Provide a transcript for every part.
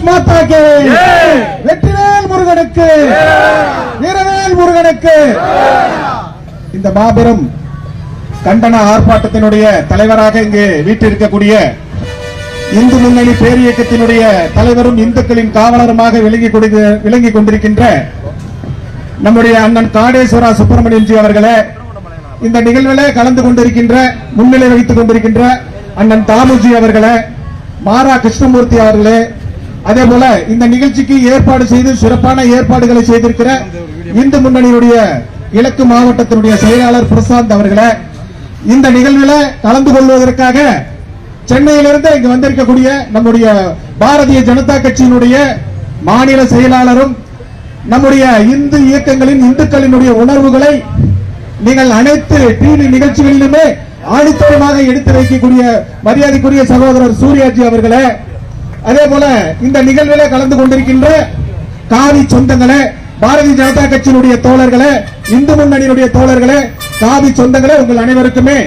பாரத் மாதா K Vetrivel முருகனுக்கு வீரவேல் முருகனுக்கு. இந்த மாபெரும் கண்டன ஆர்ப்பாட்டத்தினுடைய தலைவராக இங்கு வீட்டிருக்கக்கூடிய இந்து முன்னணி பேரியக்கத்தினுடைய தலைவரும் இந்துக்களின் காவலருமாக விளங்கி கொண்டிருக்கின்ற நம்முடைய அண்ணன் காடேஸ்வரா சுப்பிரமணியன் ஜி அவர்களே, இந்த நிகழ்விலே கலந்து கொண்டிருக்கின்ற முன்னிலை வகித்துக் கொண்டிருக்கின்ற அண்ணன் தாமுஜி அவர்களே, மாரா கிருஷ்ணமூர்த்தி அவர்களே, அதே போல இந்த நிகழ்ச்சிக்கு ஏற்பாடு செய்து சிறப்பான ஏற்பாடுகளை செய்திருக்கிற இந்து முன்னணியுடைய கிழக்கு மாவட்டத்தினுடைய செயலாளர் பிரசாந்த் அவர்களே, இந்த நிகழ்வில் கலந்து கொள்வதற்காக சென்னையிலிருந்து இங்கு வந்திருக்கக்கூடிய நம்முடைய பாரதிய ஜனதா கட்சியினுடைய மாநில செயலாளரும் நம்முடைய இந்து இயக்கங்களின் இந்துக்களினுடைய உணர்வுகளை நீங்கள் அனைத்து டிவி நிகழ்ச்சிகளிலுமே ஆணித்தரமாக எடுத்து வைக்கக்கூடிய மரியாதைக்குரிய சகோதரர் சூர்யாஜி அவர்களே, அதே போல இந்த நிகழ்விலே கலந்து கொண்டிருக்கின்ற காவி சொந்தங்களே, பாரதிய ஜனதா கட்சியினுடைய தோழர்களே, இந்து முன்னணியினுடைய தோழர்களே, காவி சொந்தங்களே, உங்கள் அனைவருக்குமே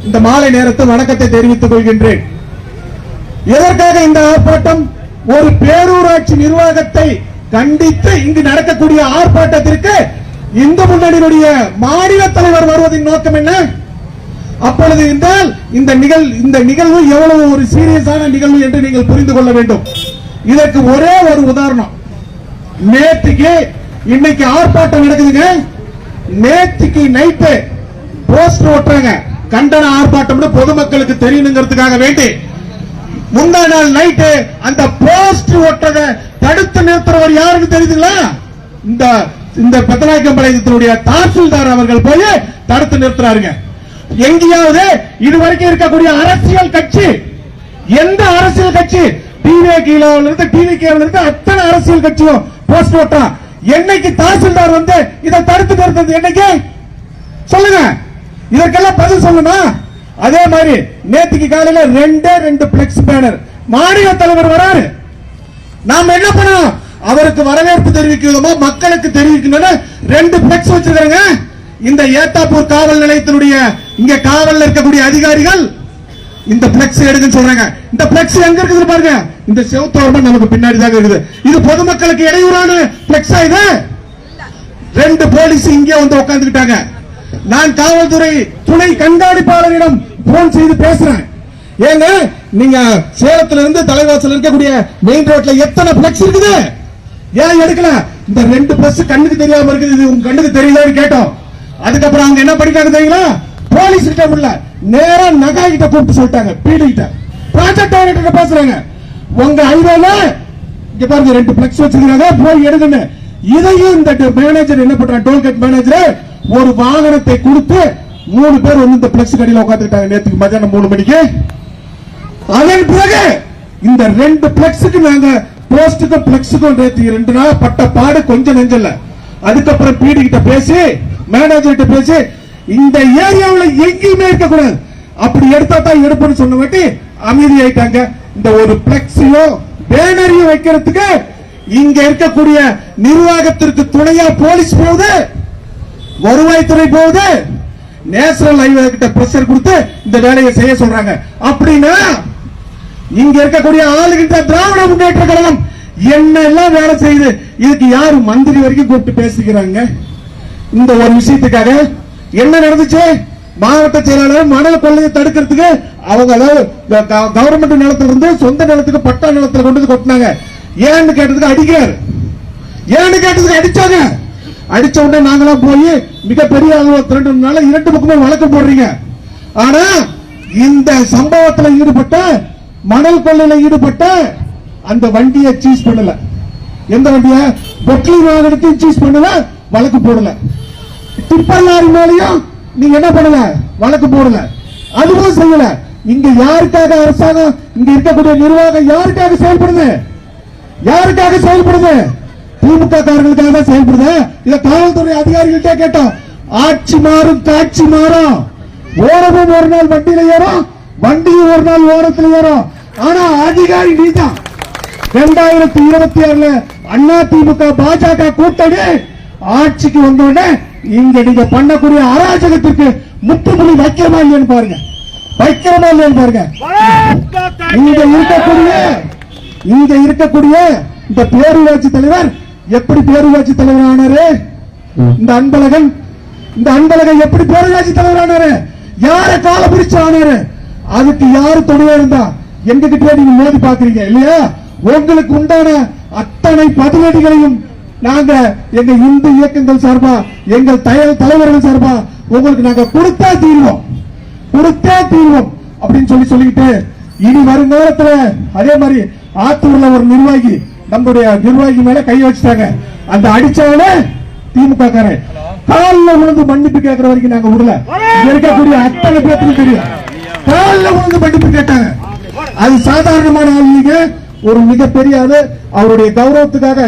இந்த மாலை நேரத்தில் வணக்கத்தை தெரிவித்துக் கொள்கின்றேன். எதற்காக இந்த ஆர்ப்பாட்டம்? ஒரு பேரூராட்சி நிர்வாகத்தை கண்டித்து இங்கு நடக்கக்கூடிய ஆர்ப்பாட்டத்திற்கு இந்து முன்னணியினுடைய மாநில தலைவர் வருவதின் நோக்கம் என்ன? அப்பொழுது என்றால் இந்த நிகழ்வு எவ்வளவு ஒரு சீரியஸான நிகழ்வு என்று நீங்கள் புரிந்து கொள்ள வேண்டும். இதற்கு ஒரே ஒரு உதாரணம். நேற்றுக்கு இன்னைக்கு ஆர்ப்பாட்டம் நடக்குதுங்க. நேற்றுக்கு நைட்டு போஸ்டர் ஒட்டுறாங்க, கண்டன ஆர்ப்பாட்டம் பொதுமக்களுக்கு தெரியணுங்கிறதுக்காக வேண்டி. முந்தா நாள் நைட்டு அந்த போஸ்டர் ஒட்டத தடுத்து நிறுத்துறவர் யாருக்கு தெரியுதுங்களா? இந்த பெத்தநாயக்கம்பாளையத்தினுடைய தாசில்தார் அவர்கள் போய் தடுத்து நிறுத்துறாருங்க. எங்கேயாவது இதுவரைக்கும் இருக்கக்கூடிய அரசியல் கட்சி, எந்த அரசியல் கட்சி, டிவிகேவிலிருந்து அத்தனை அரசியல் கட்சியும் போஸ்ட் ஓட்டான். என்னைக்கு தாசில்தார் வந்து இதை தடுத்து நிறுத்தது? என்னைக்கு சொல்லுங்க, இதற்கெல்லாம் பதில் சொல்லணும். அதே மாதிரி நேற்றுக்கு காலையில ரெண்டு பிளெக்ஸ் பேனர் மாநில தலைவர் வராரு. நாம என்ன பண்ணோம்? அவருக்கு வரவேற்பு தெரிவிக்கிறோமோ மக்களுக்கு தெரிவிக்கணும். 2 பிளெக்ஸ் வச்சிருக்காங்க. இந்த ஏத்தாப்பூர் காவல் நிலையத்தினுடைய இங்க காவல்ல இருக்கக்கூடிய அதிகாரிகள் இந்த பிளெக்ஸ் எடுக்குன்னு சொல்றாங்க. இந்த பிளெக்ஸ் எங்க இருக்குது பாருங்க, இந்த செவுத்தோரமா நமக்கு பின்னாடி தான் இருக்குது. இது பொதுமக்களுக்கு இடையூறான பிளெக்ஸா? இது 2 போலீஸ் இங்கே வந்து உட்கார்ந்துட்டாங்க. நான் காவல்துறை துணை கண்காணிப்பாளரிடம் போன் செய்து பேசுறேன். ஏங்க, நீங்க சேலத்துல இருந்து தலைவாசல் இருக்கக்கூடிய மெயின் ரோட்ல எத்தனை பிளெக்ஸ் இருக்குது, ஏன் எடுக்கல? இந்த 2 பிளஸ் கண்ணுக்கு தெரியாம இருக்குது, இது உங்க கண்ணுக்கு தெரியலன்னு கேட்டோம். அதுக்கப்புறம் அவங்க என்ன பண்ணிட்டாங்க தெரியுங்களா? போலீஸ் கிட்ட உள்ள நேரா நகா கிட்ட கூப்பிட்டு சொல்லிட்டாங்க, பீடி கிட்ட, ப்ராஜெக்ட் டைரக்டர் பேசுறாங்க. உங்க ஹைவேல இங்க பாருங்க 2 பிளெக்ஸ் வச்சிருக்காங்க, போய் எடுங்கன்னு. இதையும் இந்த மேனேஜர் என்ன பண்றாங்க, டோல்கேட் மேனேஜர் ஒரு வாகனத்தை கொடுத்து 3 பேர் வந்து இந்த பிளெக்ஸ் கடையில் உட்காந்துட்டாங்க நேற்றுக்கு மதியானம் 3 மணிக்கு. அதன் பிறகு இந்த 2 பிளெக்ஸுக்கு நாங்க போஸ்டுக்கும் பிளெக்ஸுக்கும் நேற்று 2 நாள் பட்ட பாடு கொஞ்சம் நெஞ்சல. அதுக்கப்புறம் பீடி கிட்ட பேசி, மேனேஜர் கிட்ட பேசி, இந்த ஏரியாவில் எங்கேயுமே இருக்கக்கூடாது, அப்படி எடுத்தா தான் எடுப்புன்னு சொன்ன வாட்டி அமைதி ஆயிட்டாங்க. இந்த ஒரு பிளெக்ஸையும் பேனரையும் வைக்கிறதுக்கு இங்க இருக்கக்கூடிய நிர்வாகத்திற்கு துணையா போலீஸ் போகுது, வருவாய்த்துறை போகுது, நேஷனல் ஹைவே கிட்ட பிரஷர் கொடுத்து இந்த வேலையை செய்ய சொல்றாங்க. அப்படின்னா இங்க இருக்கக்கூடிய ஆளுகின்ற திராவிட முன்னேற்ற கழகம் என்ன எல்லாம் வேலை செய்யுது? இதுக்கு யாரு மந்திரி வரைக்கும் கூப்பிட்டு பேசிக்கிறாங்க. இந்த ஒரு விஷயத்துக்காக என்ன நடந்துச்சு? மாவட்ட செயலாளர் மணல் கொள்ளையை தடுக்கிறதுக்கு அவங்க கவர்மெண்ட் நிலத்துல இருந்து சொந்த நிலத்துக்கு பட்டா நிலத்துல கொண்டு கொட்டினாங்க. ஏன்னு கேட்டதுக்கு அடிக்கிறார், ஏன்னு கேட்டதுக்கு அடிச்சாங்க. அடிச்ச உடனே நாங்களாம் போய் மிகப்பெரிய திரண்டுனால 2 பக்கமும் வழக்கு போடுறீங்க. ஆனா இந்த சம்பவத்தில் ஈடுபட்ட மணல் கொள்ளையில ஈடுபட்ட அந்த வண்டியை சீஸ் பண்ணல. எந்த வண்டிய? பொட்லி வாகனத்தையும் சீஸ் பண்ணல, வழக்கு போடல. டிப்பர் லாரி மேலையும் நீங்க என்ன பண்ணல, வழக்கு போடல. அதுவும் செய்யல. இங்க யாருக்காக அரசாங்கம், இங்க இருக்கக்கூடிய நிர்வாகம் யாருக்காக செயல்படுது? யாருக்காக செயல்படுது? திமுக காரர்களுக்காக தான் செயல்படுது. இத காவல்துறை அதிகாரிகள்ட்ட கேட்டோம். ஆட்சி மாறும், காட்சி மாறும். ஓரமும் ஒரு நாள் வண்டியில ஏறும், வண்டியும் ஒரு நாள் ஓரத்தில் ஏறும். ஆனா அதிகாரி நீதான். 2026 அண்ணா திமுக பாஜக கூட்டணி ஆட்சிக்கு வந்தோடனே இங்க நீங்க பண்ணக்கூடிய அராஜகத்திற்கு முற்றுப்புள்ளி வைக்கிறமா இல்லைன்னு பாருங்க, வைக்கிறமா இல்லைன்னு பாருங்க. இங்க இருக்கக்கூடிய இங்க இருக்கக்கூடிய இந்த பேரூராட்சி தலைவர் எப்படி பேரூராட்சி தலைவர் ஆனாரு? இந்த அன்பழகன் எப்படி பேரூராட்சி தலைவர் ஆனாரு? யார கால பிடிச்சு ஆனாரு? அதுக்கு யாரு துணையா இருந்தா? எங்க கிட்ட நீங்க மோதி பாக்குறீங்க இல்லையா? உங்களுக்கு உண்டான அத்தனை பதிலடிகளையும் நாங்க எங்க இந்து இயக்கங்கள் சார்பா, எங்கள் தலைவர்கள் சார்பா உங்களுக்கு நாங்க கொடுத்தே தீர்வோம் அப்படின்னு சொல்லிக்கிட்டு இனி வருங்காலத்துல அதே மாதிரி ஆத்தூர்ல ஒரு நிர்வாகி நம்முடைய நிர்வாகி மேல கை வச்சுட்டாங்க. அந்த அடிச்சாலே திமுக காரன் காலில் விழுந்து மன்னிப்பு கேட்கிற வரைக்கும் நாங்க விடல. இருக்கக்கூடிய அத்தனை பேருக்கு தெரியும். காலில் விழுந்து மன்னிப்பு கேட்டாங்க. அது சாதாரணமான ஆளுங்க, ஒரு மிகப்பெரிய ஆளு. அவருடைய கௌரவத்துக்காக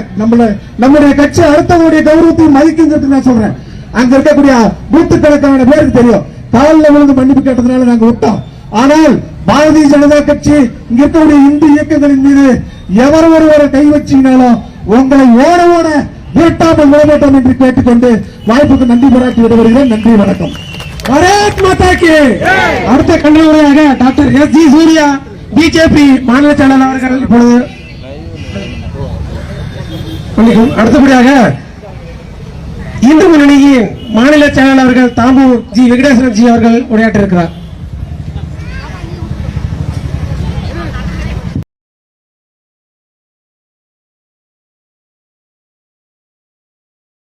நம்முடைய கட்சி அடுத்தவருடைய கௌரவத்தையும் மதிக்குங்கிறது நான் சொல்றேன். அங்க இருக்கக்கூடிய நூற்றுக்கணக்கான பேருக்கு தெரியும். காலில் விழுந்து மன்னிப்பு கேட்டதுனால நாங்க விட்டோம். ஆனால் பாரதிய ஜனதா கட்சி இங்க இருக்கக்கூடிய இந்து இயக்கங்களின் மீது எவர் ஒருவரை கை வச்சீங்கனாலும் உங்களை ஓட விரட்டாமல் விடமாட்டோம் என்று கேட்டுக்கொண்டு வாய்ப்புக்கு நன்றி பாராட்டி விடுவீர்கள். நன்றி, வணக்கம். பாரத் மாதா கி. அடுத்த கண்ணுரையாக டாக்டர் எஸ்.ஜி. சூர்யா பிஜேபி மாநில செயலாளர் அவர்கள் இப்பொழுது அடுத்தபடியாக இந்து முன்னணியின் மாநில செயலாளர்கள் தாம்பூர் ஜி வெங்கடேசன் ஜி அவர்கள் உரையாற்ற இருக்கிறார்.